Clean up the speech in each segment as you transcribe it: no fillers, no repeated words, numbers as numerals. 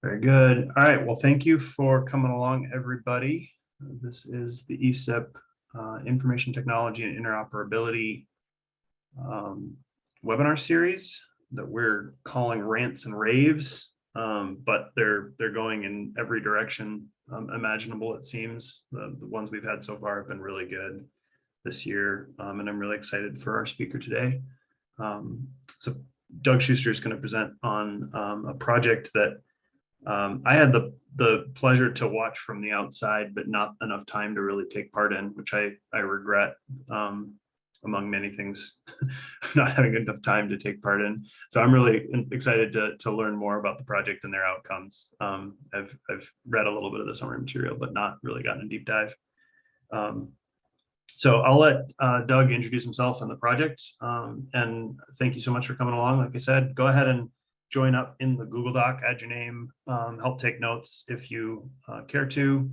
Very good. All right. Well, thank you for coming along, everybody. This is the ESIP Information Technology and Interoperability webinar series that we're calling Rants and Raves, but they're going in every direction imaginable. It seems the ones we've had so far have been really good this year, and I'm really excited for our speaker today. So Doug Schuster is going to present on a project that I had the pleasure to watch from the outside, but not enough time to really take part in, which I regret, among many things, not having enough time to take part in. So I'm really excited to learn more about the project and their outcomes. I've read a little bit of the summary material, but not really gotten a deep dive. So I'll let Doug introduce himself and the project. And thank you so much for coming along. Like I said, go ahead and join up in the Google Doc, add your name, help take notes if you care to.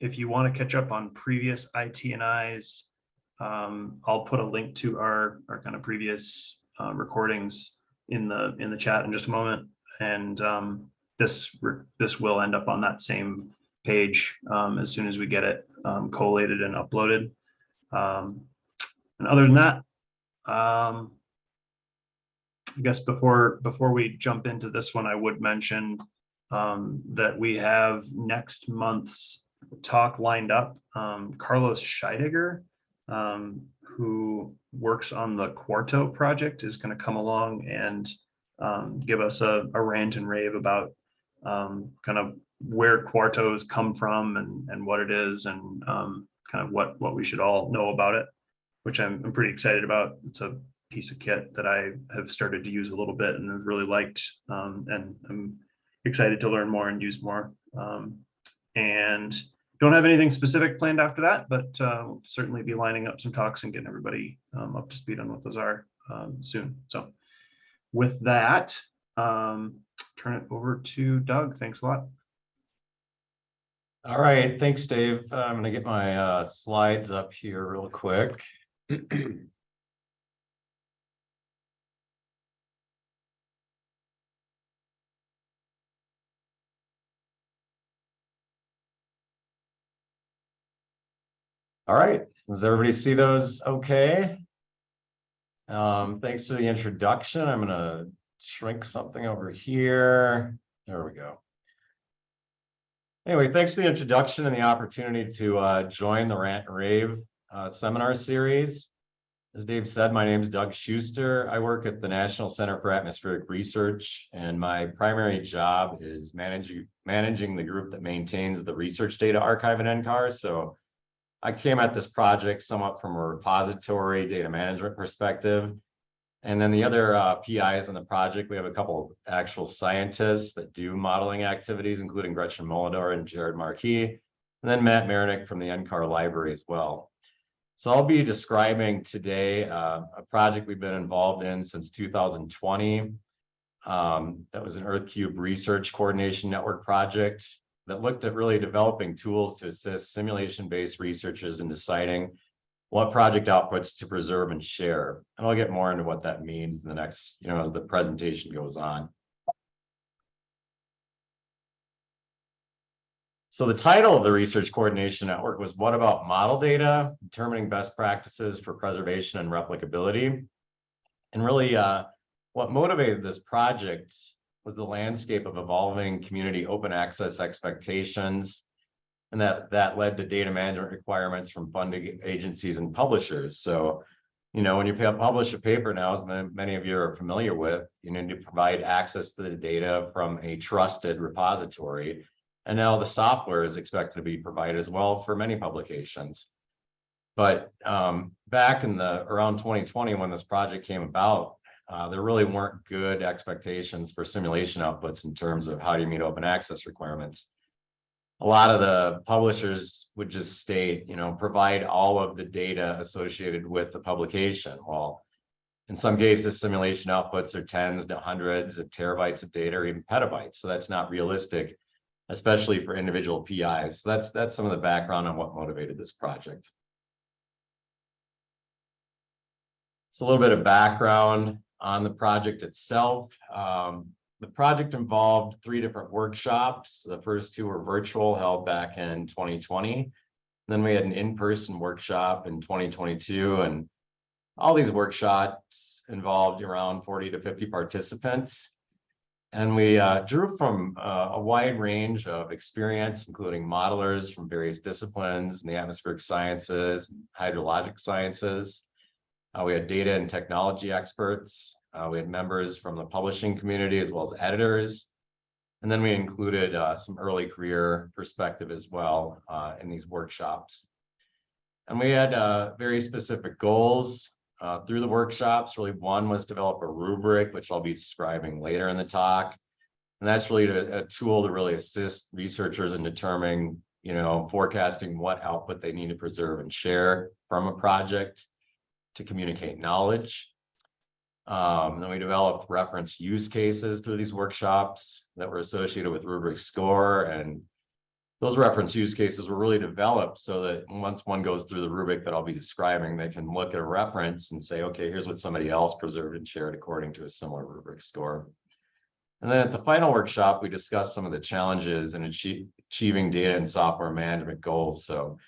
If you want to catch up on previous IT&Is, I'll put a link to our kind of previous recordings in the chat in just a moment. And this will end up on that same page as soon as we get it collated and uploaded. And other than that, I guess before we jump into this one, I would mention that we have next month's talk lined up. Carlos Scheidegger, who works on the Quarto project, is going to come along and give us a rant and rave about kind of where Quartos come from and what it is, and kind of what we should all know about it, which I'm pretty excited about. It's a piece of kit that I have started to use a little bit and have really liked, and I'm excited to learn more and use more. And don't have anything specific planned after that, but we'll certainly be lining up some talks and getting everybody up to speed on what those are soon. So with that, turn it over to Doug. Thanks a lot. All right, thanks, Dave. I'm going to get my slides up here real quick. All right, does everybody see those okay? Thanks for the introduction. I'm going to shrink something over here. There we go. Anyway, thanks for the introduction and the opportunity to join the Rant and Rave seminar series. As Dave said, my name is Doug Schuster. I work at the National Center for Atmospheric Research, and my primary job is managing the group that maintains the research data archive at NCAR. So I came at this project somewhat from a repository data management perspective. And then the other PIs on the project, we have a couple of actual scientists that do modeling activities, including Gretchen Molidor and Jared Marquis, and then Matt Marinick from the NCAR library as well. So I'll be describing today a project we've been involved in since 2020. That was an EarthCube Research Coordination Network project that looked at really developing tools to assist simulation-based researchers in deciding what project outputs to preserve and share. And I'll get more into what that means in the next, as the presentation goes on. So the title of the Research Coordination Network was What About Model Data? Determining Best Practices for Preservation and Replicability. And really what motivated this project was the landscape of evolving community open access expectations, and that led to data management requirements from funding agencies and publishers. So, when you publish a paper now, as many of you are familiar with, you need to provide access to the data from a trusted repository. And now the software is expected to be provided as well for many publications. But back in around 2020, when this project came about, there really weren't good expectations for simulation outputs in terms of how do you meet open access requirements. A lot of the publishers would just state, provide all of the data associated with the publication. Well, in some cases, simulation outputs are tens to hundreds of terabytes of data or even petabytes. So that's not realistic, especially for individual PIs. So that's some of the background on what motivated this project. So a little bit of background on the project itself. The project involved 3 different workshops. The first 2 were virtual, held back in 2020. Then we had an in-person workshop in 2022, and all these workshops involved around 40 to 50 participants. And we drew from a wide range of experience, including modelers from various disciplines in the atmospheric sciences, hydrologic sciences. We had data and technology experts. We had members from the publishing community as well as editors. And then we included some early career perspective as well in these workshops. And we had very specific goals through the workshops. Really, one was develop a rubric, which I'll be describing later in the talk. And that's really a tool to really assist researchers in determining, forecasting what output they need to preserve and share from a project to communicate knowledge. Then we developed reference use cases through these workshops that were associated with rubric score, and those reference use cases were really developed so that once one goes through the rubric that I'll be describing, they can look at a reference and say, okay, here's what somebody else preserved and shared according to a similar rubric score. And then at the final workshop, we discussed some of the challenges in achieving data and software management goals. So,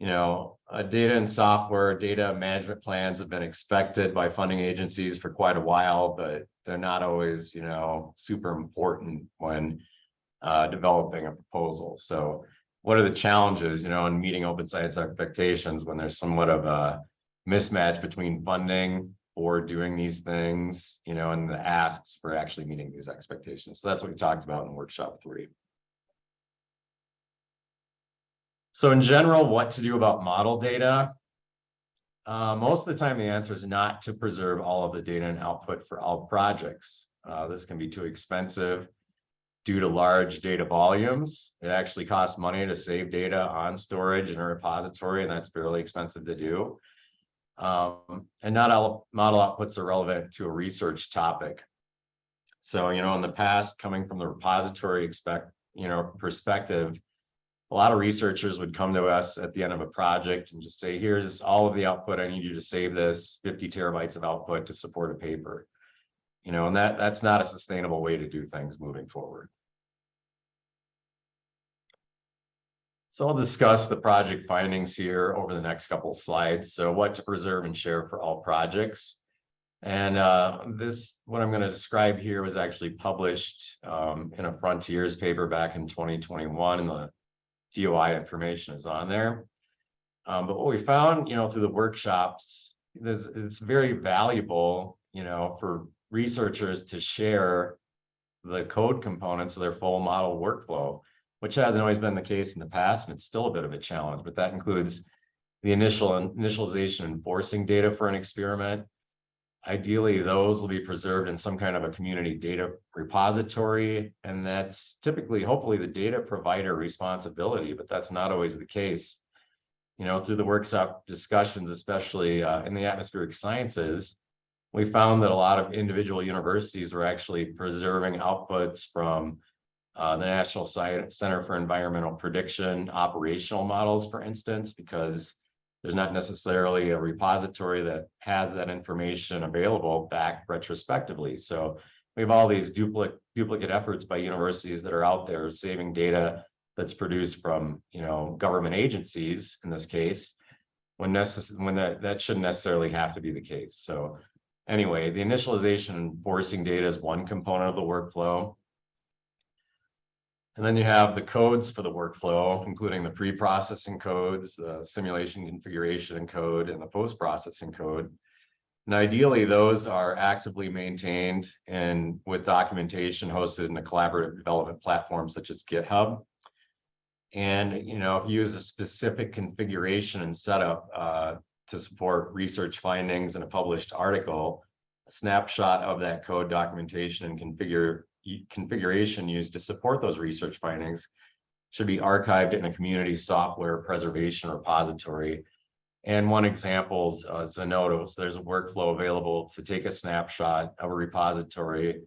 data and software data management plans have been expected by funding agencies for quite a while, but they're not always, super important when developing a proposal. So what are the challenges, in meeting open science expectations when there's somewhat of a mismatch between funding for doing these things, and the asks for actually meeting these expectations? So that's what we talked about in workshop 3. So in general, what to do about model data? Most of the time, the answer is not to preserve all of the data and output for all projects. This can be too expensive due to large data volumes. It actually costs money to save data on storage in a repository, and that's fairly expensive to do. And not all model outputs are relevant to a research topic. So, in the past, coming from the repository perspective, a lot of researchers would come to us at the end of a project and just say, here's all of the output. I need you to save this 50 terabytes of output to support a paper. And that's not a sustainable way to do things moving forward. So I'll discuss the project findings here over the next couple of slides. So what to preserve and share for all projects. And what I'm going to describe here was actually published in a Frontiers paper back in 2021, and the DOI information is on there. But what we found, through the workshops, it's very valuable, for researchers to share the code components of their full model workflow, which hasn't always been the case in the past, and it's still a bit of a challenge. But that includes the initialization and forcing data for an experiment. Ideally, those will be preserved in some kind of a community data repository, and that's typically, hopefully, the data provider responsibility, but that's not always the case. Through the workshop discussions, especially in the atmospheric sciences, we found that a lot of individual universities were actually preserving outputs from the National Center for Environmental Prediction operational models, for instance, because there's not necessarily a repository that has that information available back retrospectively. So we have all these duplicate efforts by universities that are out there saving data that's produced from, government agencies in this case, when that shouldn't necessarily have to be the case. So anyway, the initialization and forcing data is one component of the workflow. And then you have the codes for the workflow, including the pre-processing codes, the simulation configuration code, and the post-processing code. And ideally, those are actively maintained and with documentation hosted in a collaborative development platform such as GitHub. And, if you use a specific configuration and setup to support research findings in a published article, a snapshot of that code documentation and configuration used to support those research findings should be archived in a community software preservation repository. And one example is Zenodo. So there's a workflow available to take a snapshot of a repository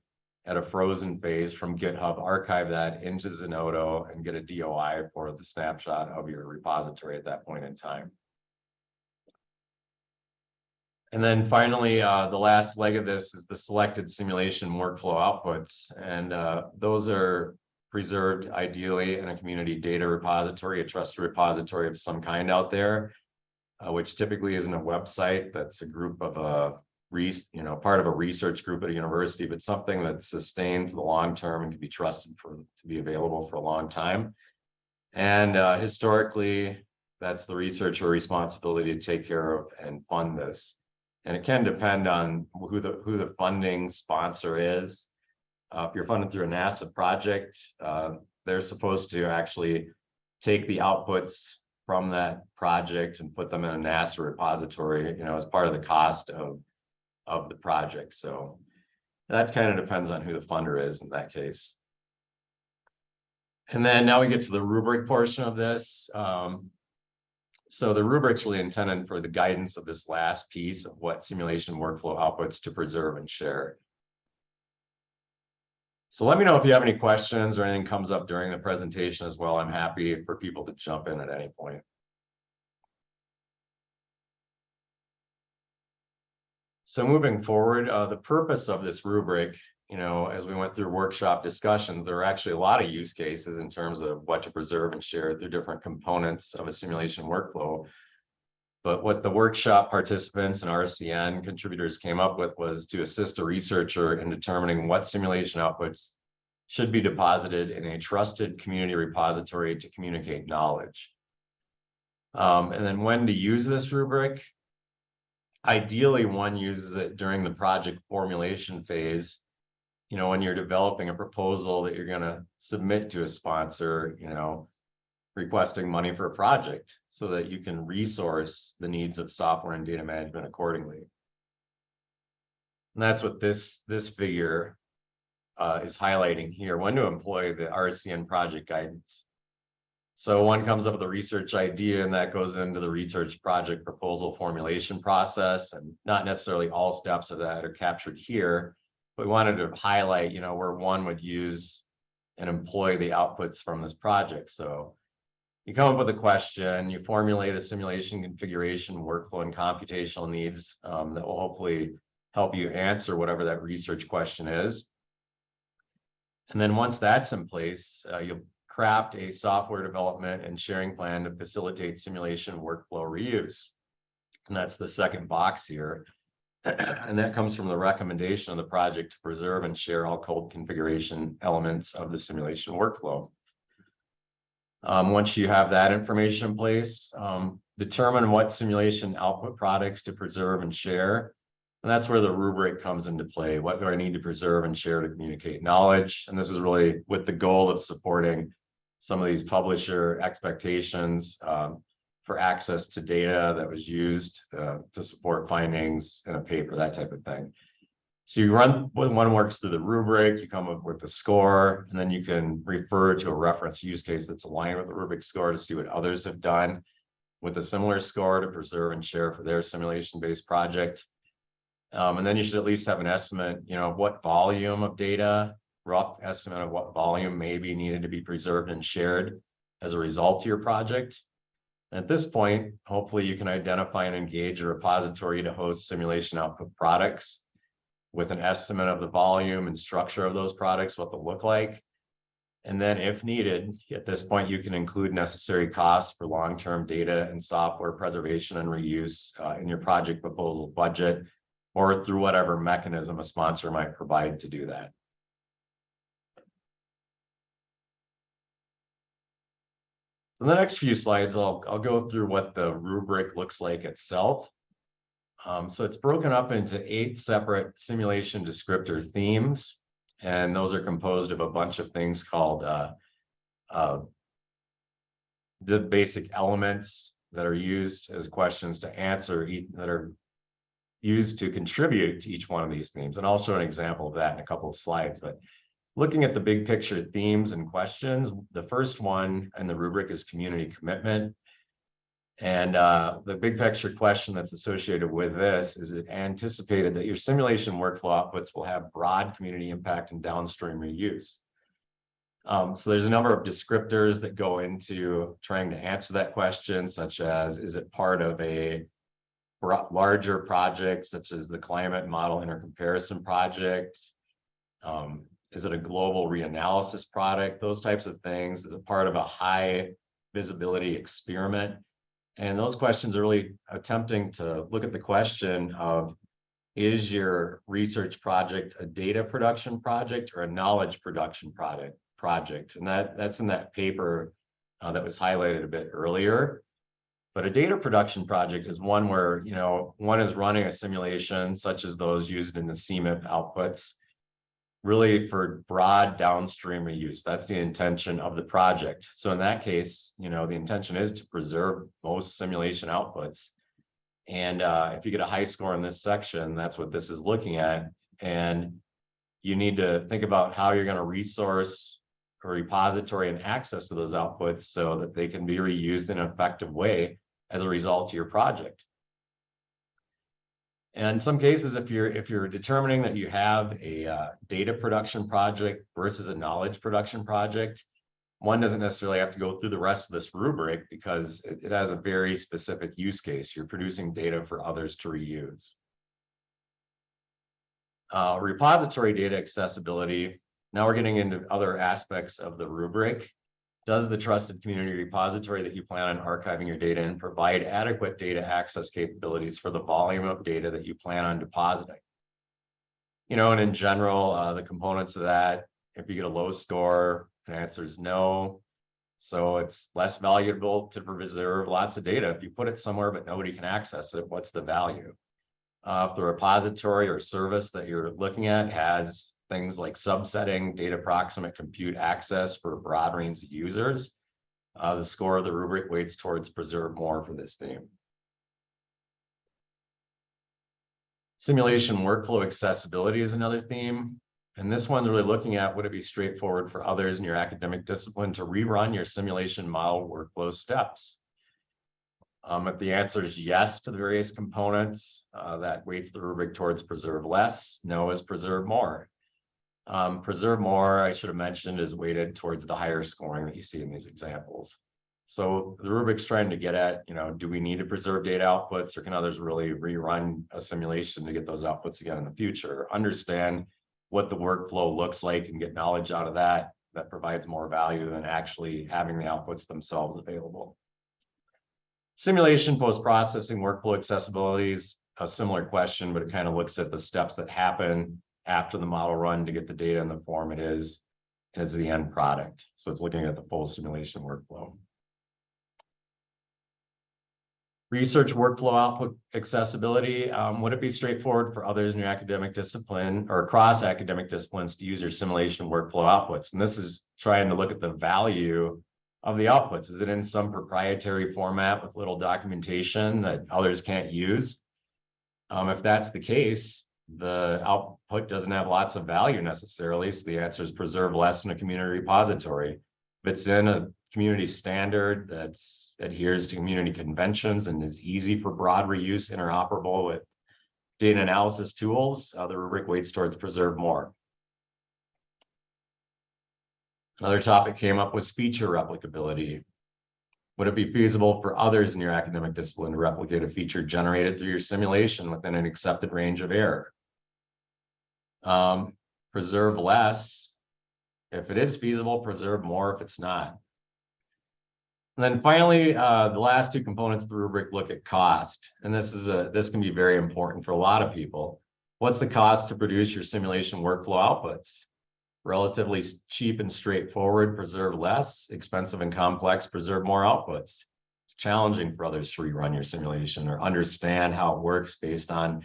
at a frozen phase from GitHub, archive that into Zenodo, and get a DOI for the snapshot of your repository at that point in time. And then finally, the last leg of this is the selected simulation workflow outputs. And those are preserved ideally in a community data repository, a trusted repository of some kind out there, which typically isn't a website. That's a group of part of a research group at a university, but something that's sustained for the long term and can be trusted to be available for a long time. And historically, that's the researcher responsibility to take care of and fund this. And it can depend on who the funding sponsor is. If you're funded through a NASA project, they're supposed to actually take the outputs from that project and put them in a NASA repository, as part of the cost of the project. So that kind of depends on who the funder is in that case. And then now we get to the rubric portion of this. So the rubric's really intended for the guidance of this last piece of what simulation workflow outputs to preserve and share. So let me know if you have any questions or anything comes up during the presentation as well. I'm happy for people to jump in at any point. So moving forward, the purpose of this rubric, as we went through workshop discussions, there are actually a lot of use cases in terms of what to preserve and share through different components of a simulation workflow. But what the workshop participants and RCN contributors came up with was to assist a researcher in determining what simulation outputs should be deposited in a trusted community repository to communicate knowledge. And then when to use this rubric. Ideally, one uses it during the project formulation phase, when you're developing a proposal that you're going to submit to a sponsor, requesting money for a project so that you can resource the needs of software and data management accordingly. And that's what this figure is highlighting here, when to employ the RCN project guidance. So one comes up with a research idea, and that goes into the research project proposal formulation process, and not necessarily all steps of that are captured here. But we wanted to highlight, where one would use and employ the outputs from this project. So you come up with a question, you formulate a simulation configuration, workflow, and computational needs that will hopefully help you answer whatever that research question is. And then once that's in place, you'll craft a software development and sharing plan to facilitate simulation workflow reuse. And that's the second box here. And that comes from the recommendation of the project to preserve and share all code configuration elements of the simulation workflow. Once you have that information in place, determine what simulation output products to preserve and share. And that's where the rubric comes into play. What do I need to preserve and share to communicate knowledge? And this is really with the goal of supporting some of these publisher expectations for access to data that was used to support findings in a paper, that type of thing. So you run, when one works through the rubric, you come up with the score, and then you can refer to a reference use case that's aligned with the rubric score to see what others have done with a similar score to preserve and share for their simulation-based project. And then you should at least have an estimate, of what volume of data, rough estimate of what volume may be needed to be preserved and shared as a result of your project. At this point, hopefully you can identify and engage a repository to host simulation output products with an estimate of the volume and structure of those products, what they'll look like. And then if needed, at this point, you can include necessary costs for long-term data and software preservation and reuse in your project proposal budget, or through whatever mechanism a sponsor might provide to do that. So in the next few slides, I'll go through what the rubric looks like itself. So it's broken up into 8 separate simulation descriptor themes, and those are composed of a bunch of things called the basic elements that are used as questions to answer, that are used to contribute to each one of these themes. And I'll show an example of that in a couple of slides. But looking at the big picture themes and questions, the first one in the rubric is community commitment. And the big picture question that's associated with this is it anticipated that your simulation workflow outputs will have broad community impact and downstream reuse. So there's a number of descriptors that go into trying to answer that question, such as, is it part of a larger projects such as the climate model intercomparison project? Is it a global reanalysis product? Those types of things. Is it part of a high visibility experiment? And those questions are really attempting to look at the question of, is your research project a data production project or a knowledge production project? And that's in that paper that was highlighted a bit earlier. But a data production project is one where, one is running a simulation such as those used in the CMIP outputs, really for broad downstream reuse. That's the intention of the project. So in that case, the intention is to preserve most simulation outputs. And if you get a high score in this section, that's what this is looking at. And you need to think about how you're going to resource a repository and access to those outputs so that they can be reused in an effective way as a result of your project. And in some cases, if you're determining that you have a data production project versus a knowledge production project, one doesn't necessarily have to go through the rest of this rubric because it has a very specific use case. You're producing data for others to reuse. Repository data accessibility. Now we're getting into other aspects of the rubric. Does the trusted community repository that you plan on archiving your data in provide adequate data access capabilities for the volume of data that you plan on depositing? And in general, the components of that, if you get a low score, the answer is no. So it's less valuable to preserve lots of data. If you put it somewhere but nobody can access it, what's the value? If the repository or service that you're looking at has things like subsetting, data proximate compute access for a broad range of users, the score of the rubric weights towards preserve more for this theme. Simulation workflow accessibility is another theme. And this one's really looking at, would it be straightforward for others in your academic discipline to rerun your simulation model workflow steps? If the answer is yes to the various components, that weights the rubric towards preserve less. No is preserve more. Preserve more, I should have mentioned, is weighted towards the higher scoring that you see in these examples. So the rubric's trying to get at, do we need to preserve data outputs, or can others really rerun a simulation to get those outputs again in the future? Understand what the workflow looks like and get knowledge out of that provides more value than actually having the outputs themselves available. Simulation post-processing workflow accessibility is a similar question, but it kind of looks at the steps that happen after the model run to get the data in the form it is as the end product. So it's looking at the full simulation workflow. Research workflow output accessibility. Would it be straightforward for others in your academic discipline or across academic disciplines to use your simulation workflow outputs? And this is trying to look at the value of the outputs. Is it in some proprietary format with little documentation that others can't use? If that's the case, the output doesn't have lots of value necessarily. So the answer is preserve less in a community repository. If it's in a community standard that adheres to community conventions and is easy for broad reuse, interoperable with data analysis tools, the rubric weights towards preserve more. Another topic came up was feature replicability. Would it be feasible for others in your academic discipline to replicate a feature generated through your simulation within an accepted range of error? Preserve less. If it is feasible, preserve more if it's not. And then finally, the last two components of the rubric look at cost. And this can be very important for a lot of people. What's the cost to produce your simulation workflow outputs? Relatively cheap and straightforward, preserve less. Expensive and complex, preserve more outputs. It's challenging for others to rerun your simulation or understand how it works based on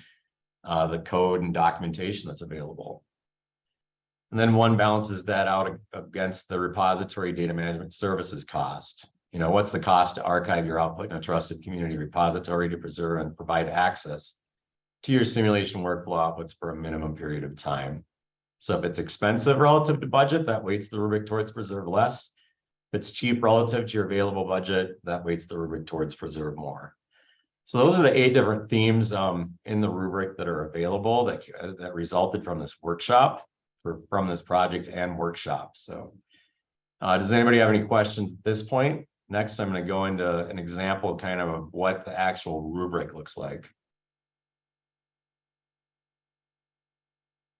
the code and documentation that's available. And then one balances that out against the repository data management services cost. What's the cost to archive your output in a trusted community repository to preserve and provide access to your simulation workflow outputs for a minimum period of time? So if it's expensive relative to budget, that weights the rubric towards preserve less. If it's cheap relative to your available budget, that weights the rubric towards preserve more. So those are the 8 different themes in the rubric that are available that resulted from this workshop, from this project and workshop. So does anybody have any questions at this point? Next, I'm going to go into an example kind of what the actual rubric looks like.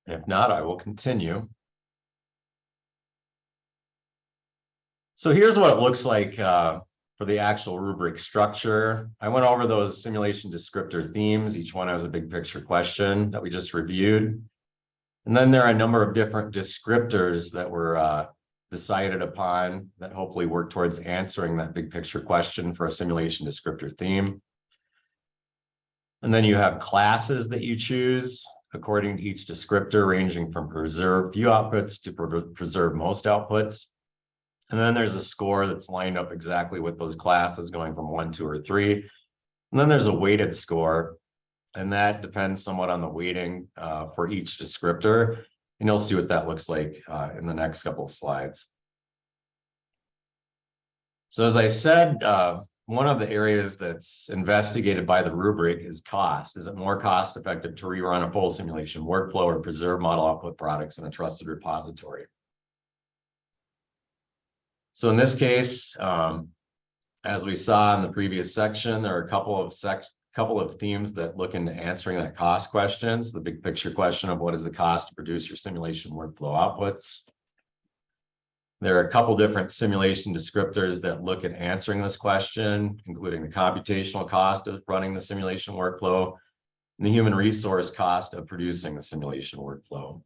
If not, I will continue. So here's what it looks like for the actual rubric structure. I went over those simulation descriptor themes. Each one has a big picture question that we just reviewed. And then there are a number of different descriptors that were decided upon that hopefully work towards answering that big picture question for a simulation descriptor theme. And then you have classes that you choose according to each descriptor, ranging from preserve few outputs to preserve most outputs. And then there's a score that's lined up exactly with those classes, going from 1, 2, or 3. And then there's a weighted score, and that depends somewhat on the weighting for each descriptor. And you'll see what that looks like in the next couple of slides. So as I said, one of the areas that's investigated by the rubric is cost. Is it more cost effective to rerun a full simulation workflow or preserve model output products in a trusted repository? So in this case, as we saw in the previous section, there are a couple of themes that look into answering that cost questions. The big picture question of what is the cost to produce your simulation workflow outputs. There are a couple different simulation descriptors that look at answering this question, including the computational cost of running the simulation workflow and the human resource cost of producing the simulation workflow.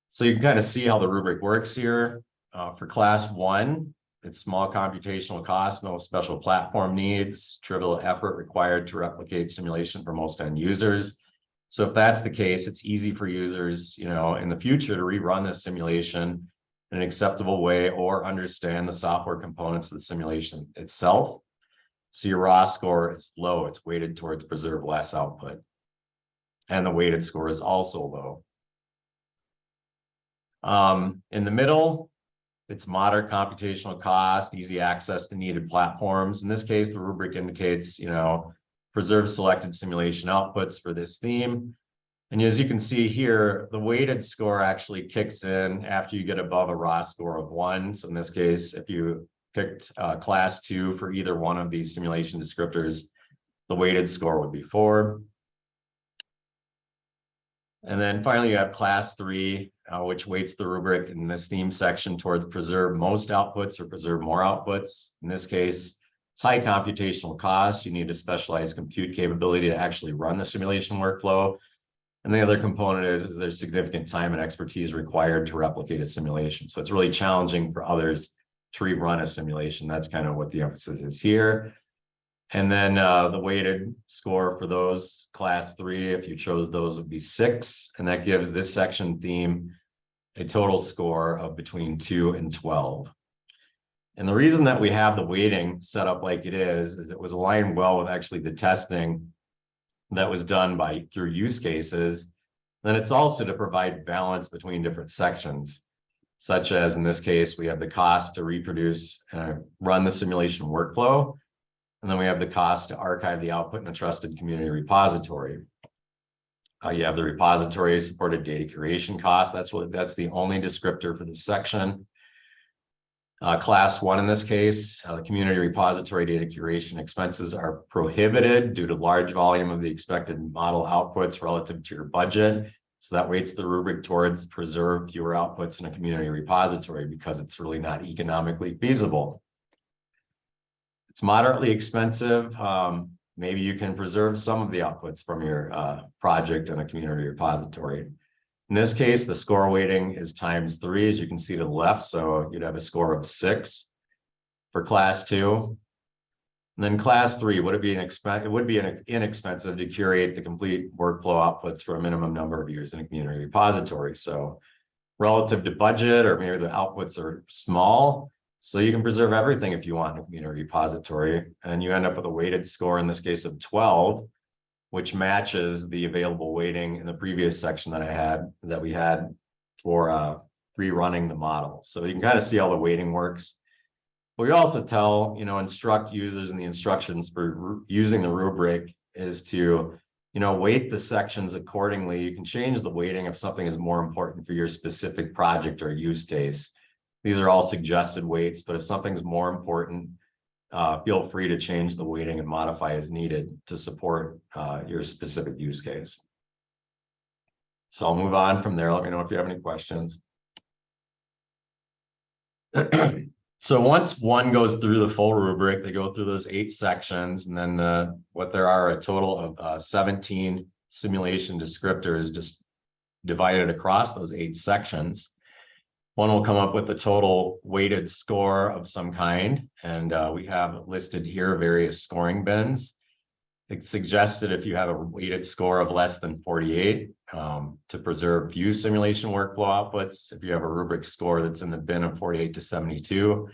So you can kind of see how the rubric works here. For class 1, it's small computational cost, no special platform needs, trivial effort required to replicate simulation for most end users. So if that's the case, it's easy for users, in the future to rerun this simulation in an acceptable way or understand the software components of the simulation itself. So your raw score is low. It's weighted towards preserve less output. And the weighted score is also low. In the middle, it's moderate computational cost, easy access to needed platforms. In this case, the rubric indicates, preserve selected simulation outputs for this theme. And as you can see here, the weighted score actually kicks in after you get above a raw score of 1. So in this case, if you picked class 2 for either one of these simulation descriptors, the weighted score would be 4. And then finally, you have class 3, which weights the rubric in this theme section towards preserve most outputs or preserve more outputs. In this case, it's high computational cost. You need a specialized compute capability to actually run the simulation workflow. And the other component is there's significant time and expertise required to replicate a simulation. So it's really challenging for others to rerun a simulation. That's kind of what the emphasis is here. And then the weighted score for those class 3, if you chose those, would be 6. And that gives this section theme a total score of between 2 and 12. And the reason that we have the weighting set up like it is it was aligned well with actually the testing that was done through use cases. Then it's also to provide balance between different sections, such as in this case, we have the cost to reproduce, run the simulation workflow. And then we have the cost to archive the output in a trusted community repository. You have the repository supported data curation cost. That's the only descriptor for this section. Class 1 in this case, the community repository data curation expenses are prohibited due to large volume of the expected model outputs relative to your budget. So that weights the rubric towards preserve fewer outputs in a community repository because it's really not economically feasible. It's moderately expensive. Maybe you can preserve some of the outputs from your project in a community repository. In this case, the score weighting is ×3, as you can see to the left. So you'd have a score of 6 for class 2. And then class 3, would it be inexpensive to curate the complete workflow outputs for a minimum number of years in a community repository. So relative to budget, or maybe the outputs are small, so you can preserve everything if you want in a community repository, and you end up with a weighted score in this case of 12, which matches the available weighting in the previous section that we had for rerunning the model. So you can kind of see how the weighting works. But we also instruct users in the instructions for using the rubric is to, weight the sections accordingly. You can change the weighting if something is more important for your specific project or use case. These are all suggested weights, but if something's more important, feel free to change the weighting and modify as needed to support your specific use case. So I'll move on from there. Let me know if you have any questions. So once one goes through the full rubric, they go through those 8 sections, and then what there are a total of 17 simulation descriptors just divided across those 8 sections. One will come up with a total weighted score of some kind, and we have listed here various scoring bins. It's suggested if you have a weighted score of less than 48 to preserve view simulation workflow outputs. If you have a rubric score that's in the bin of 48 to 72,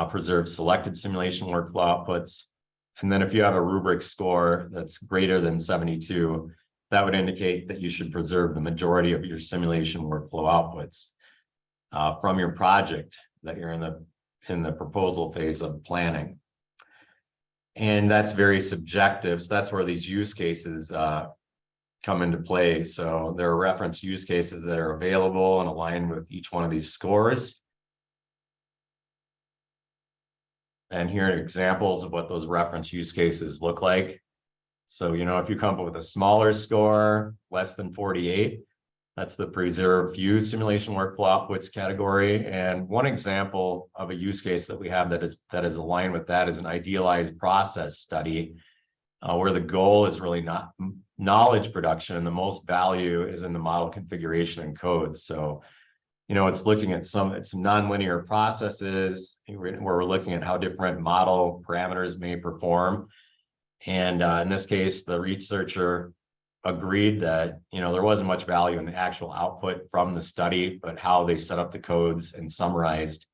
preserve selected simulation workflow outputs. And then if you have a rubric score that's greater than 72, that would indicate that you should preserve the majority of your simulation workflow outputs from your project that you're in the proposal phase of planning. And that's very subjective. So that's where these use cases come into play. So there are reference use cases that are available and aligned with each one of these scores. And here are examples of what those reference use cases look like. So, you know, if you come up with a smaller score, less than 48, that's the preserve view simulation workflow outputs category. And one example of a use case that we have that is aligned with that is an idealized process study, where the goal is really not knowledge production, and the most value is in the model configuration and code. So, you know, it's looking at it's some nonlinear processes where we're looking at how different model parameters may perform. And in this case, the researcher agreed that, you know, there wasn't much value in the actual output from the study, but how they set up the codes and summarized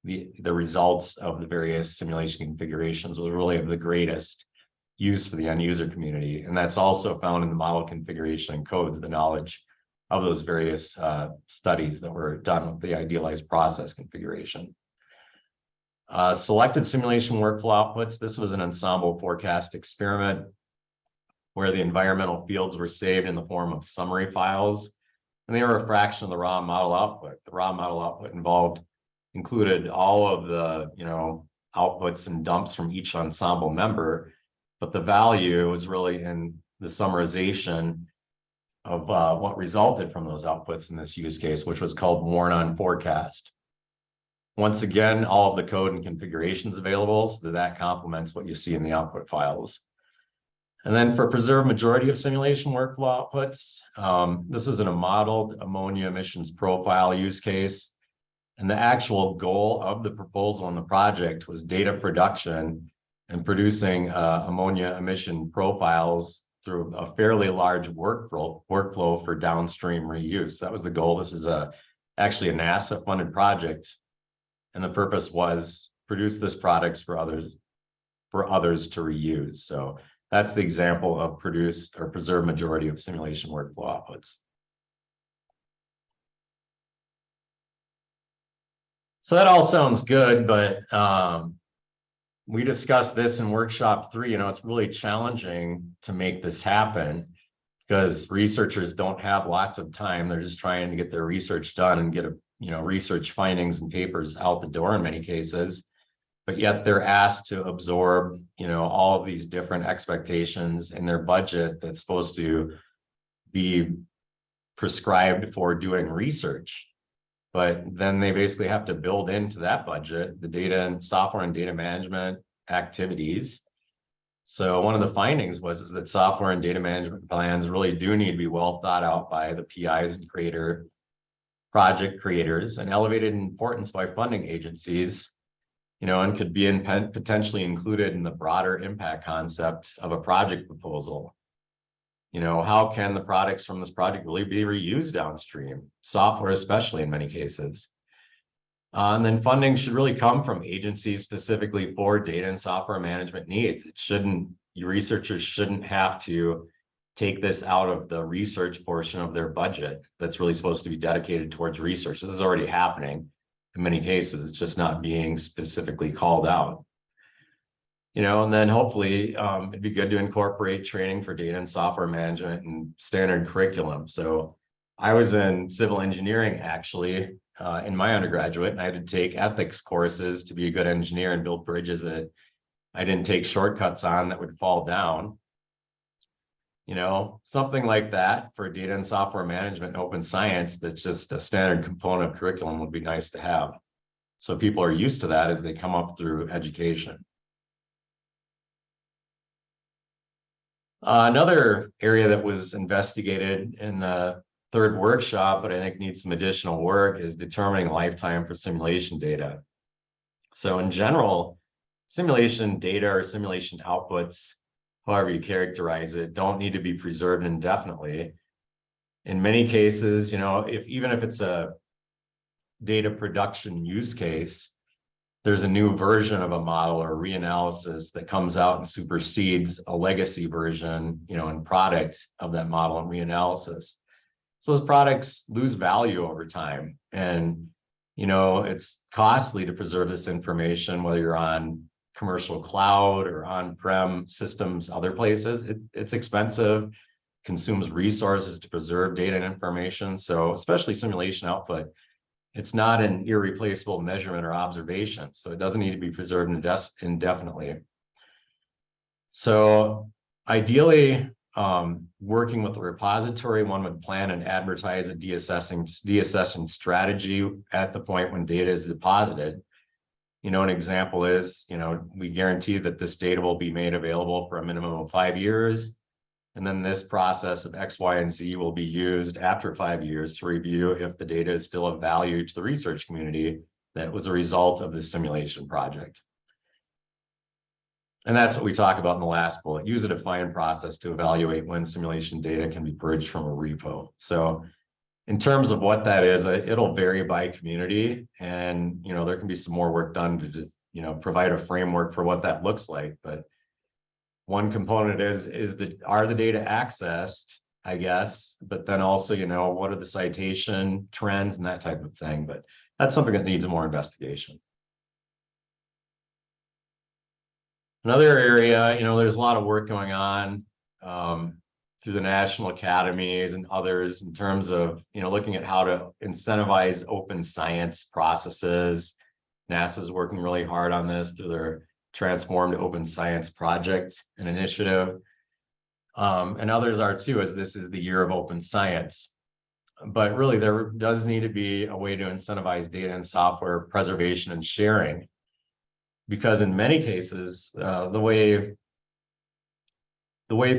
the results of the various simulation configurations was really of the greatest use for the end user community. And that's also found in the model configuration and codes, the knowledge of those various studies that were done with the idealized process configuration. Selected simulation workflow outputs. This was an ensemble forecast experiment where the environmental fields were saved in the form of summary files, and they were a fraction of the raw model output. The raw model output included all of the, you know, outputs and dumps from each ensemble member, but the value was really in the summarization of what resulted from those outputs in this use case, which was called worn on forecast. Once again, all of the code and configurations available, so that complements what you see in the output files. And then for preserve majority of simulation workflow outputs, this was in a modeled ammonia emissions profile use case. And the actual goal of the proposal in the project was data production and producing ammonia emission profiles through a fairly large workflow for downstream reuse. That was the goal. This was actually a NASA funded project. And the purpose was produce this product for others to reuse. So that's the example of produce or preserve majority of simulation workflow outputs. So that all sounds good, but we discussed this in workshop 3. You know, it's really challenging to make this happen because researchers don't have lots of time. They're just trying to get their research done and get research findings and papers out the door in many cases. But yet they're asked to absorb, you know, all of these different expectations in their budget that's supposed to be prescribed for doing research. But then they basically have to build into that budget the data and software and data management activities. So one of the findings was that software and data management plans really do need to be well thought out by the PIs and project creators, and elevated in importance by funding agencies, you know, and could be potentially included in the broader impact concept of a project proposal. You know, how can the products from this project really be reused downstream? Software, especially in many cases. And then funding should really come from agencies specifically for data and software management needs. Researchers shouldn't have to take this out of the research portion of their budget that's really supposed to be dedicated towards research. This is already happening in many cases. It's just not being specifically called out. You know, and then hopefully it'd be good to incorporate training for data and software management and standard curriculum. So I was in civil engineering actually in my undergraduate, and I had to take ethics courses to be a good engineer and build bridges that I didn't take shortcuts on that would fall down. something like that for data and software management and open science that's just a standard component of curriculum would be nice to have. So people are used to that as they come up through education. Another area that was investigated in the third workshop, but I think needs some additional work, is determining lifetime for simulation data. So in general, simulation data or simulation outputs, however you characterize it, don't need to be preserved indefinitely. In many cases, even if it's a data production use case, there's a new version of a model or reanalysis that comes out and supersedes a legacy version, and product of that model and reanalysis. So those products lose value over time. And, it's costly to preserve this information, whether you're on commercial cloud or on-prem systems, other places. It's expensive, consumes resources to preserve data and information. So especially simulation output, it's not an irreplaceable measurement or observation, so it doesn't need to be preserved indefinitely. So ideally, working with the repository, one would plan and advertise a deaccession strategy at the point when data is deposited. An example is, we guarantee that this data will be made available for a minimum of 5 years. And then this process of X, Y, and Z will be used after 5 years to review if the data is still of value to the research community that was a result of this simulation project. And that's what we talk about in the last bullet. Use a defined process to evaluate when simulation data can be purged from a repo. So in terms of what that is, it'll vary by community. And, there can be some more work done to just, provide a framework for what that looks like. But one component are the data accessed, I guess, but then also, what are the citation trends and that type of thing. But that's something that needs more investigation. Another area, there's a lot of work going on through the national academies and others in terms of, looking at how to incentivize open science processes. NASA's working really hard on this through their Transformed Open Science Project and initiative. And others are too, as this is the year of open science. But really, there does need to be a way to incentivize data and software preservation and sharing. Because in many cases, the way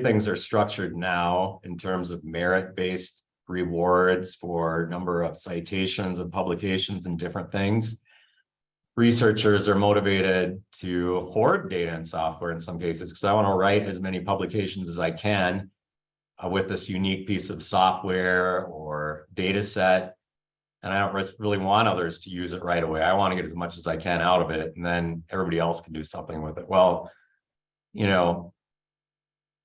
things are structured now in terms of merit-based rewards for number of citations and publications and different things, researchers are motivated to hoard data and software in some cases, because I want to write as many publications as I can with this unique piece of software or data set. And I don't really want others to use it right away. I want to get as much as I can out of it, and then everybody else can do something with it. Well,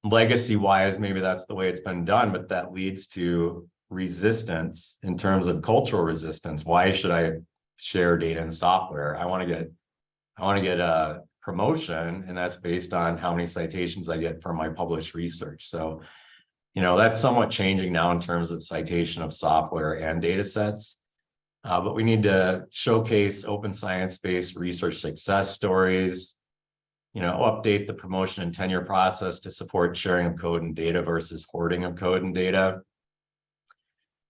legacy wise, maybe that's the way it's been done, but that leads to resistance in terms of cultural resistance. Why should I share data and software? I want to get a promotion, and that's based on how many citations I get from my published research. So, that's somewhat changing now in terms of citation of software and data sets. But we need to showcase open science-based research success stories, update the promotion and tenure process to support sharing of code and data versus hoarding of code and data.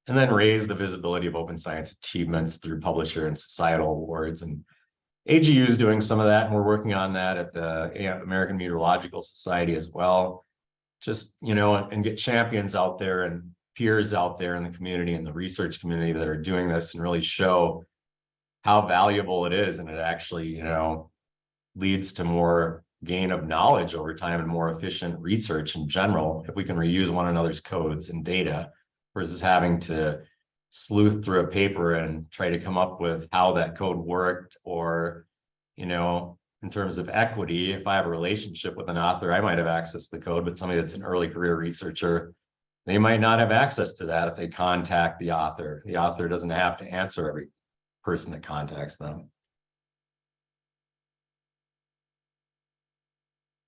And then raise the visibility of open science achievements through publisher and societal awards. And AGU is doing some of that, and we're working on that at the American Meteorological Society as well. Just, and get champions out there and peers out there in the community and the research community that are doing this, and really show how valuable it is. And it actually, leads to more gain of knowledge over time and more efficient research in general, if we can reuse one another's codes and data versus having to sleuth through a paper and try to come up with how that code worked. Or, in terms of equity, if I have a relationship with an author, I might have access to the code, but somebody that's an early career researcher, they might not have access to that if they contact the author. The author doesn't have to answer every person that contacts them.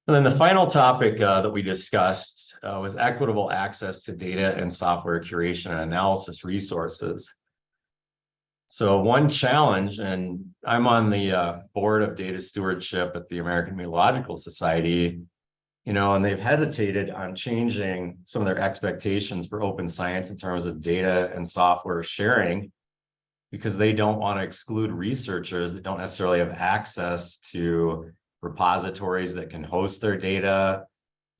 And then the final topic that we discussed was equitable access to data and software curation and analysis resources. So one challenge, and I'm on the board of data stewardship at the American Meteorological Society, and they've hesitated on changing some of their expectations for open science in terms of data and software sharing, because they don't want to exclude researchers that don't necessarily have access to repositories that can host their data,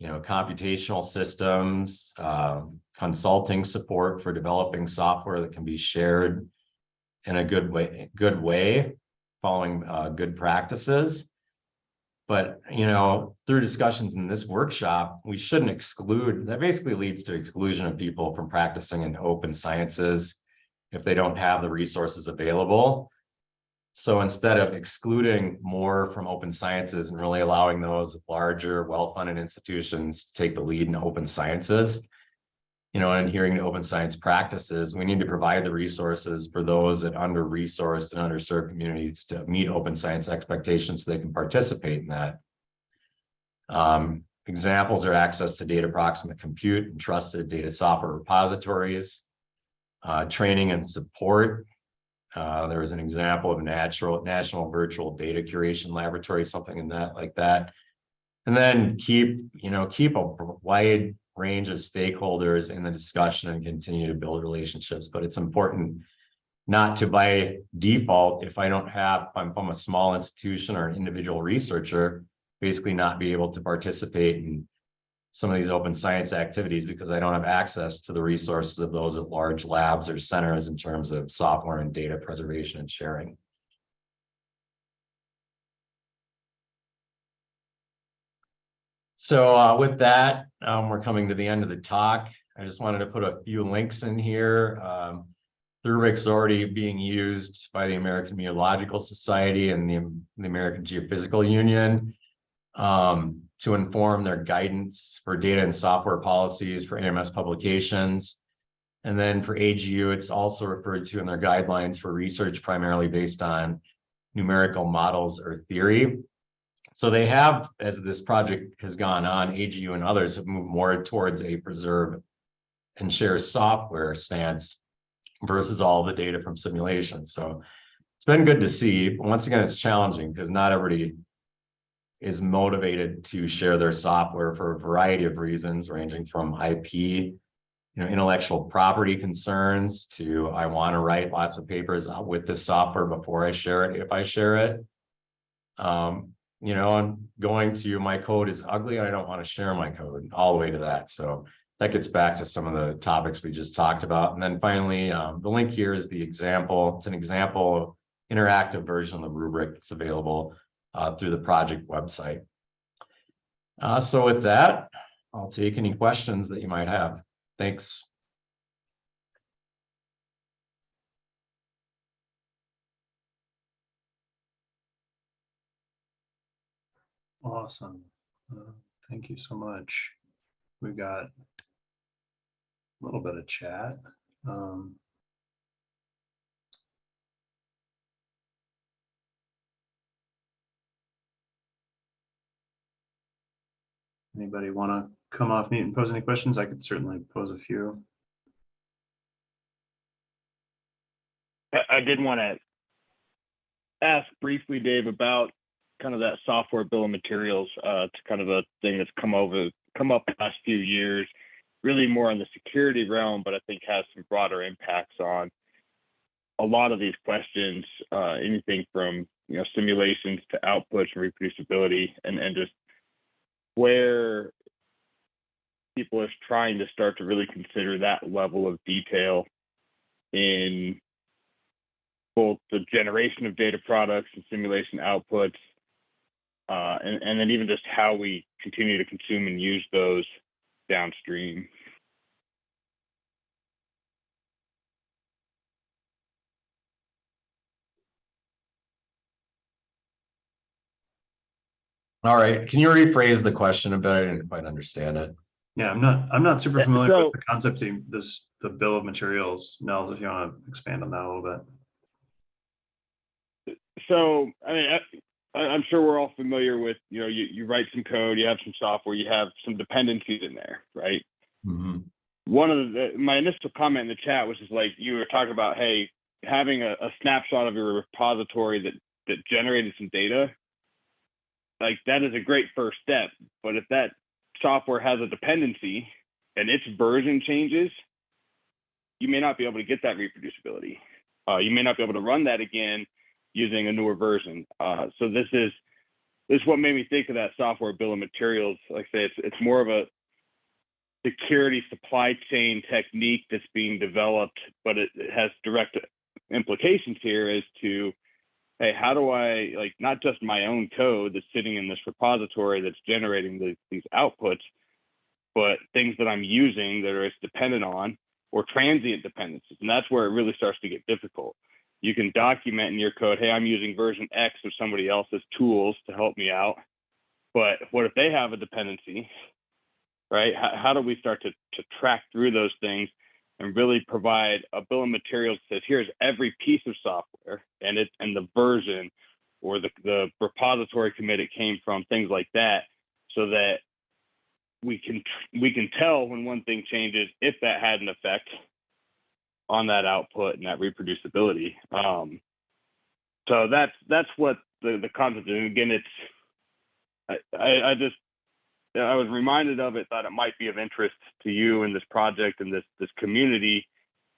computational systems, consulting support for developing software that can be shared in a good way, following good practices. But, through discussions in this workshop, we shouldn't exclude, that basically leads to exclusion of people from practicing in open sciences if they don't have the resources available. So instead of excluding more from open sciences and really allowing those larger, well-funded institutions to take the lead in open sciences, and adhering to open science practices, we need to provide the resources for those that under-resourced and underserved communities to meet open science expectations so they can participate in that. Examples are access to data proximate compute and trusted data software repositories, training and support. There was an example of a national virtual data curation laboratory, something in that like that. And then keep a wide range of stakeholders in the discussion and continue to build relationships. But it's important not to, by default, if I'm from a small institution or an individual researcher, basically not be able to participate in some of these open science activities because I don't have access to the resources of those at large labs or centers in terms of software and data preservation and sharing. So with that, we're coming to the end of the talk. I just wanted to put a few links in here. The rubric's already being used by the American Meteorological Society and the American Geophysical Union to inform their guidance for data and software policies for AMS publications. And then for AGU, it's also referred to in their guidelines for research primarily based on numerical models or theory. So they have, as this project has gone on, AGU and others have moved more towards a preserve and share software stance versus all the data from simulations. So it's been good to see. But once again, it's challenging because not everybody is motivated to share their software for a variety of reasons, ranging from IP, intellectual property concerns to I want to write lots of papers with this software before I share it, if I share it. I'm going to my code is ugly. I don't want to share my code, all the way to that. So that gets back to some of the topics we just talked about. And then finally, the link here is the example. It's an example interactive version of the rubric that's available through the project website. So with that, I'll take any questions that you might have. Thanks. Awesome. Thank you so much. We've got a little bit of chat. Anybody want to come off mute and pose any questions? I could certainly pose a few. I did want to ask briefly, Dave, about kind of that software bill of materials. It's kind of a thing that's come up the last few years, really more in the security realm, but I think has some broader impacts on a lot of these questions, anything from simulations to outputs and reproducibility, and just where people are trying to start to really consider that level of detail in both the generation of data products and simulation outputs, and then even just how we continue to consume and use those downstream. All right. Can you rephrase the question a bit? I didn't quite understand it. Yeah, I'm not super familiar with the concept of the bill of materials. Nels, if you want to expand on that a little bit. So, I mean, I'm sure we're all familiar with, you write some code, you have some software, you have some dependencies in there, right? Mm-hmm. One of my initial comment in the chat was just like, you were talking about, hey, having a snapshot of your repository that generated some data, like that is a great first step. But if that software has a dependency and its version changes, you may not be able to get that reproducibility. You may not be able to run that again using a newer version. So this is what made me think of that software bill of materials. Like I say, it's more of a security supply chain technique that's being developed, but it has direct implications here as to, hey, how do I, like, not just my own code that's sitting in this repository that's generating these outputs, but things that I'm using that are dependent on, or transient dependencies. And that's where it really starts to get difficult. You can document in your code, hey, I'm using version X of somebody else's tools to help me out. But what if they have a dependency, right? How do we start to track through those things and really provide a bill of materials that says, here's every piece of software and the version or the repository commit it came from, things like that, so that we can tell when one thing changes if that had an effect on that output and that reproducibility. So that's what the concept is. And again, I was reminded of it, thought it might be of interest to you in this project and this community.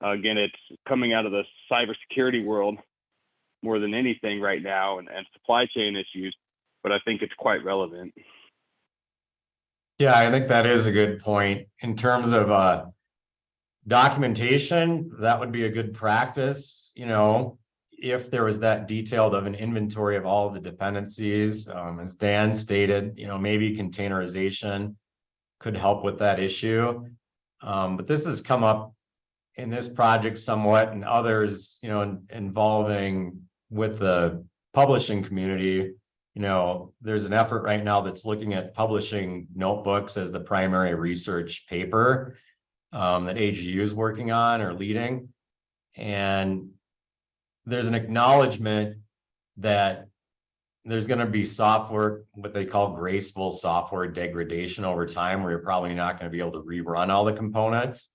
Again, it's coming out of the cybersecurity world more than anything right now, and supply chain issues, but I think it's quite relevant. Yeah, I think that is a good point. In terms of documentation, that would be a good practice, if there was that detailed of an inventory of all of the dependencies. As Dan stated, maybe containerization could help with that issue. But this has come up in this project somewhat, and others, involving with the publishing community. There's an effort right now that's looking at publishing notebooks as the primary research paper that AGU is working on or leading. And there's an acknowledgement that there's going to be software, what they call graceful software degradation over time, where you're probably not going to be able to rerun all the components.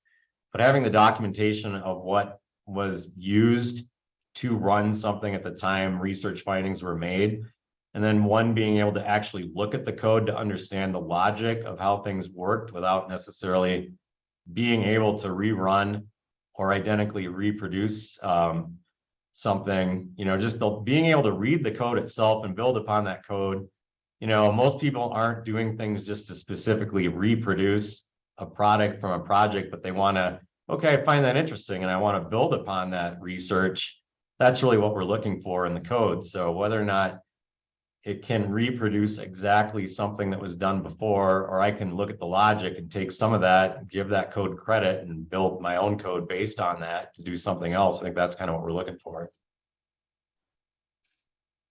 But having the documentation of what was used to run something at the time research findings were made, and then being able to actually look at the code to understand the logic of how things worked without necessarily being able to rerun or identically reproduce something, just being able to read the code itself and build upon that code. Most people aren't doing things just to specifically reproduce a product from a project, but they want to, okay, I find that interesting and I want to build upon that research. That's really what we're looking for in the code. So whether or not it can reproduce exactly something that was done before, or I can look at the logic and take some of that, give that code credit, and build my own code based on that to do something else. I think that's kind of what we're looking for.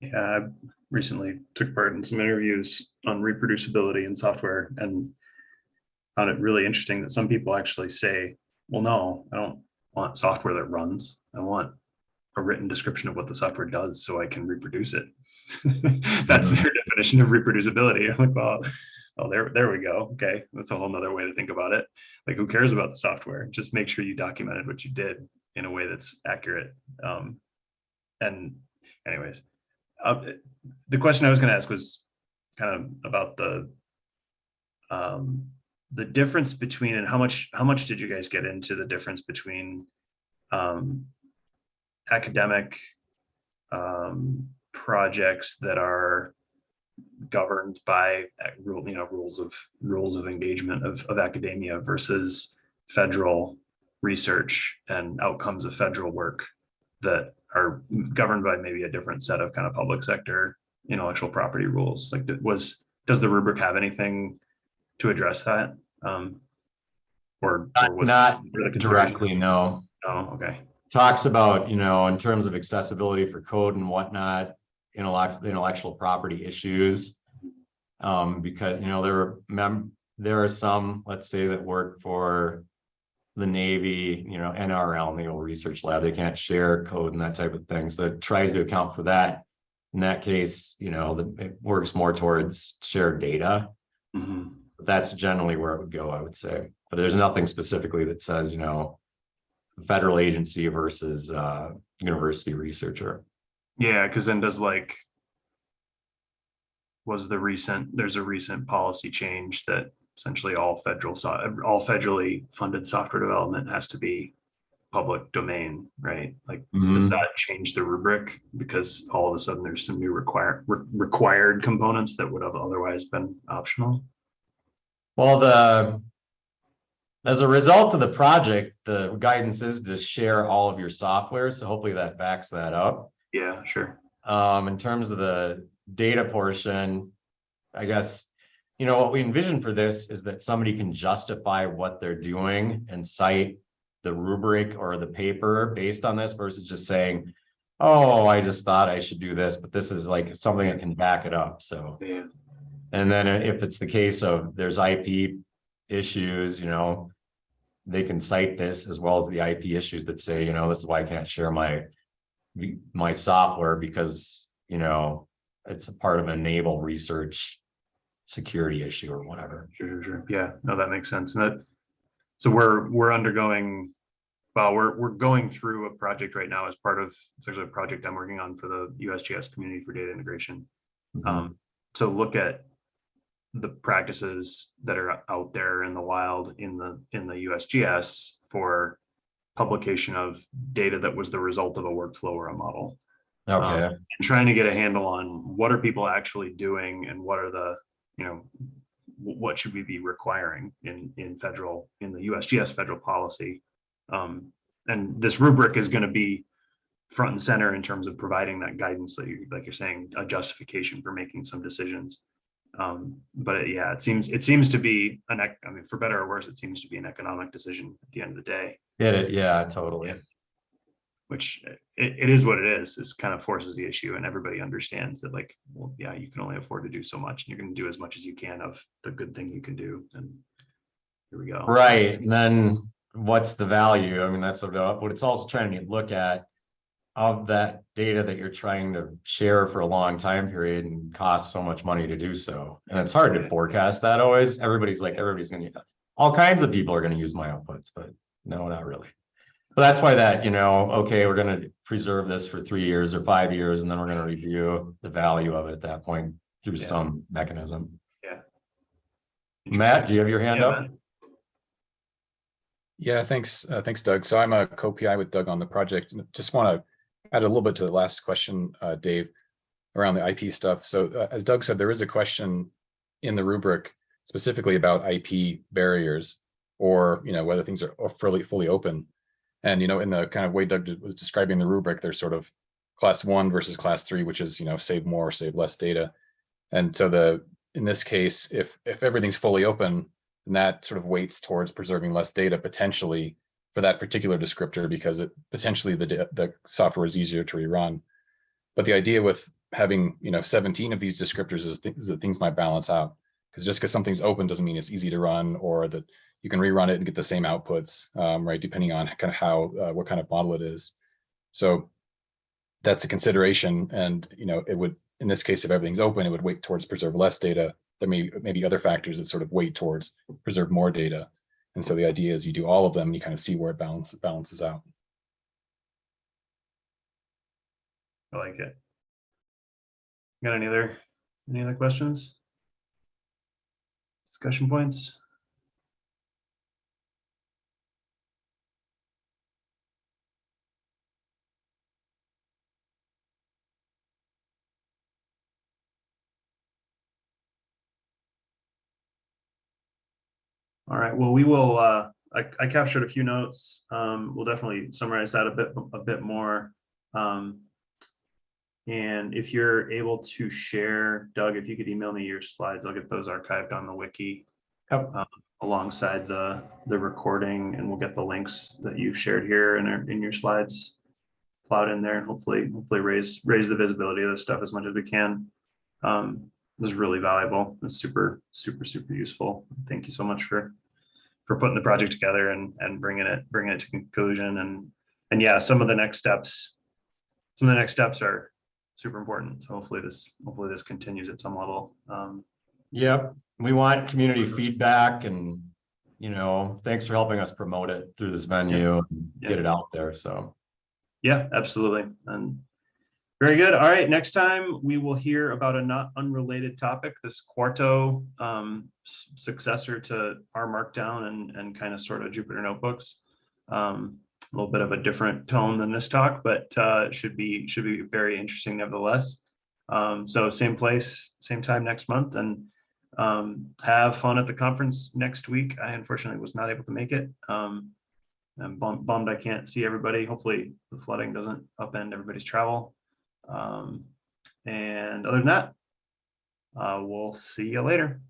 Yeah, I recently took part in some interviews on reproducibility in software and found it really interesting that some people actually say, well, no, I don't want software that runs. I want a written description of what the software does so I can reproduce it. That's their definition of reproducibility. I'm like, well, there we go. Okay, that's a whole nother way to think about it. Like, who cares about the software? Just make sure you documented what you did in a way that's accurate. And anyways, the question I was going to ask was kind of about the difference between, and how much did you guys get into the difference between academic projects that are governed by rules of engagement of academia versus federal research and outcomes of federal work that are governed by maybe a different set of kind of public sector intellectual property rules. Like, does the rubric have anything to address that? Or was not really directly, no. Oh, okay. Talks about, in terms of accessibility for code and whatnot, intellectual property issues, because there are some, let's say, that work for the Navy, NRL, Naval Research Lab. They can't share code and that type of thing, so it tries to account for that. In that case, it works more towards shared data. Mm-hmm. But that's generally where it would go, I would say. But there's nothing specifically that says, federal agency versus university researcher. Yeah, because then there's a recent policy change that essentially all federally funded software development has to be public domain, right? Like, does Mhm. that change the rubric because all of a sudden there's some new required components that would have otherwise been optional? Well, as a result of the project, the guidance is to share all of your software. So hopefully that backs that up. Yeah, sure. In terms of the data portion, I guess, what we envision for this is that somebody can justify what they're doing and cite the rubric or the paper based on this versus just saying, oh, I just thought I should do this, but this is like something that can back it up. So, Yeah. and then if it's the case of there's IP issues, they can cite this as well as the IP issues that say, this is why I can't share my software because, it's a part of a naval research security issue or whatever. Sure. Yeah, no, that makes sense. So we're undergoing, well, we're going through a project right now as part of, it's actually a project I'm working on for the USGS Community for Data Integration. To look at the practices that are out there in the wild in the USGS for publication of data that was the result of a workflow or a model. Okay. And trying to get a handle on what are people actually doing and what are the, what should we be requiring in the USGS federal policy. And this rubric is going to be front and center in terms of providing that guidance that like you're saying, a justification for making some decisions. But yeah, it seems to be for better or worse, it seems to be an economic decision at the end of the day. Yeah, totally. Which it is what it is. This kind of forces the issue, and everybody understands that, like, well, yeah, you can only afford to do so much, and you're going to do as much as you can of the good thing you can do. And here we go. Right. And then what's the value? I mean, that's what it's also trying to look at of that data that you're trying to share for a long time period and costs so much money to do so. And it's hard to forecast that always. Everybody's going to, all kinds of people are going to use my outputs, but no, not really. But that's why that, okay, we're going to preserve this for 3 years or 5 years, and then we're going to review the value of it at that point through some mechanism. Yeah. Matt, do you have your hand up? Matt. Yeah, thanks, Doug. So I'm a co-PI with Doug on the project, and just want to add a little bit to the last question, Dave, around the IP stuff. So as Doug said, there is a question in the rubric specifically about IP barriers, or whether things are fully open. And in the kind of way Doug was describing the rubric, there's sort of class 1 versus class 3, which is save more, save less data. And so in this case, if everything's fully open, then that sort of weights towards preserving less data potentially for that particular descriptor, because potentially the software is easier to rerun. But the idea with having 17 of these descriptors is that things might balance out, because just because something's open doesn't mean it's easy to run, or that you can rerun it and get the same outputs, right? Depending on kind of how what kind of model it is. So that's a consideration, and it would, in this case, if everything's open, it would weight towards preserve less data. There may be other factors that sort of weight towards preserve more data. And so the idea is you do all of them and you kind of see where it balances out. I like it. Got any other questions? Discussion points? All right, well, we will, I captured a few notes. We'll definitely summarize that a bit more. And if you're able to share, Doug, if you could email me your slides, I'll get those archived on the wiki alongside the recording, and we'll get the links that you've shared here in your slides plowed in there, and hopefully raise the visibility of this stuff as much as we can. It was really valuable. It's super useful. Thank you so much for putting the project together and bringing it to conclusion. And yeah, some of the next steps are super important. So hopefully this continues at some level. Yep, we want community feedback, and thanks for helping us promote it through this venue and get it out there. So yeah, absolutely. And Very good. All right. Next time we will hear about a not unrelated topic, this Quarto successor to R Markdown and kind of sort of Jupyter Notebooks. A little bit of a different tone than this talk, but should be very interesting nevertheless. So same place, same time next month, and have fun at the conference next week. I unfortunately was not able to make it. I'm bummed I can't see everybody. Hopefully the flooding doesn't upend everybody's travel. And other than that, we'll see you later.